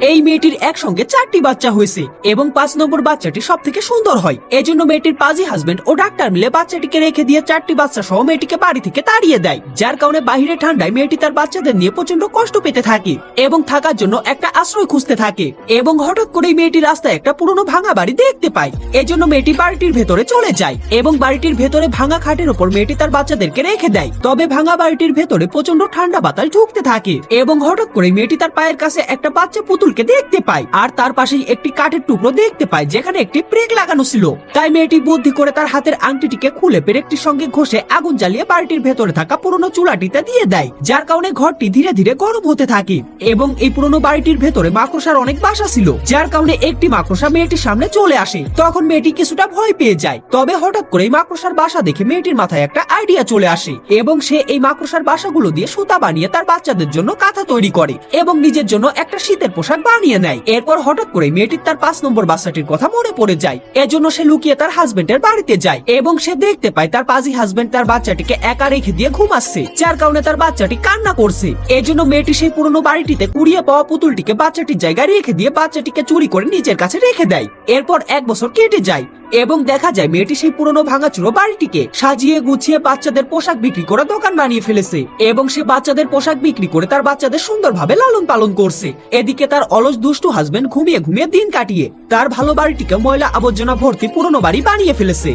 এই মেয়েটির একসঙ্গে 4টি বাচ্চা হয়েছে এবং 5 নম্বর বাচ্চাটি সব থেকে সুন্দর হয়। এজন্য মেয়েটির পাজি হাজবেন্ড ও ডাক্তার মিলে বাচ্চাটিকে রেখে দিয়ে 4টি বাচ্চা সহ মেয়েটিকে বাড়ি থেকে তাড়িয়ে দেয়, যার কারণে বাহিরে ঠান্ডায় মেয়েটি তার বাচ্চাদের নিয়ে প্রচন্ড কষ্ট পেতে থাকে এবং থাকার জন্য একটা আশ্রয় খুঁজতে থাকে। এবং হঠাৎ করেই মেয়েটি রাস্তায় একটা পুরনো ভাঙা বাড়ি দেখতে পায়। এজন্য মেয়েটি বাড়িটির ভেতরে চলে যায় এবং বাড়িটির ভেতরে ভাঙা খাটের উপর মেয়েটি তার বাচ্চাদেরকে রেখে দেয়। তবে ভাঙা বাড়িটির ভেতরে প্রচন্ড ঠান্ডা বাতাস ঢুকতে থাকে এবং হঠাৎ করে মেয়েটি তার পায়ের কাছে একটা বাচ্চা পুতুলকে দেখতে পায় আর তার পাশেই একটি কাঠের টুকরো দেখতে পায় যেখানে একটি ব্রেক লাগানো ছিল। তাই মেয়েটি বুদ্ধি করে তার হাতের আংটিটিকে খুলে ব্রেকটির সঙ্গে ঘষে আগুন জ্বালিয়ে বাড়িটির ভেতরে থাকা পুরনো চুলাটিতে দিয়ে দেয়, যার কারণে ঘরটি ধীরে ধীরে গরম হতে থাকে। এবং এই পুরনো বাড়িটির ভেতরে মাকড়সার অনেক বাসা ছিল, যার কারণে একটি মাকড়সা মেয়েটির সামনে চলে আসে। তখন মেয়েটি কিছুটা ভয় পেয়ে যায়। তবে হঠাৎ করে এই মাকড়সার বাসা দেখে মেয়েটির মাথায় একটা আইডিয়া চলে আসে এবং সে এই মাকড়সার বাসাগুলো দিয়ে সুতা বানিয়ে তার বাচ্চাদের জন্য কাঁথা তৈরি করে এবং নিজের জন্য একটা শীতের পোশাক বানিয়ে নেয়। এরপর হঠাৎ করে মেয়েটির তার 5 নম্বর বাচ্চাটির কথা মনে পড়ে যায়। এজন্য সে লুকিয়ে তার হাজবেন্ডের বাড়িতে যায় এবং সে দেখতে পায় তার পাজি হাজবেন্ড তার বাচ্চাটিকে একা রেখে দিয়ে ঘুমাচ্ছে, যার কারণে তার বাচ্চাটি কান্না করছে। এজন্য মেয়েটি সেই পুরনো বাড়িটিতে কুড়িয়ে পাওয়া পুতুলটিকে বাচ্চাটির জায়গায় রেখে দিয়ে বাচ্চাটিকে চুরি করে নিজের কাছে রেখে দেয়। এরপর 1 বছর কেটে যায় এবং দেখা যায় মেয়েটি সেই পুরনো ভাঙাচুরো বাড়িটিকে সাজিয়ে গুছিয়ে বাচ্চাদের পোশাক বিক্রি করে দোকান বানিয়ে ফেলেছে এবং সে বাচ্চাদের পোশাক বিক্রি করে তার বাচ্চাদের সুন্দরভাবে লালন পালন করছে। এদিকে তার অলস দুষ্টু হাজবেন্ড ঘুমিয়ে ঘুমিয়ে দিন কাটিয়ে তার ভালো বাড়িটিকে ময়লা আবর্জনা ভর্তি পুরনো বাড়ি বানিয়ে ফেলেছে।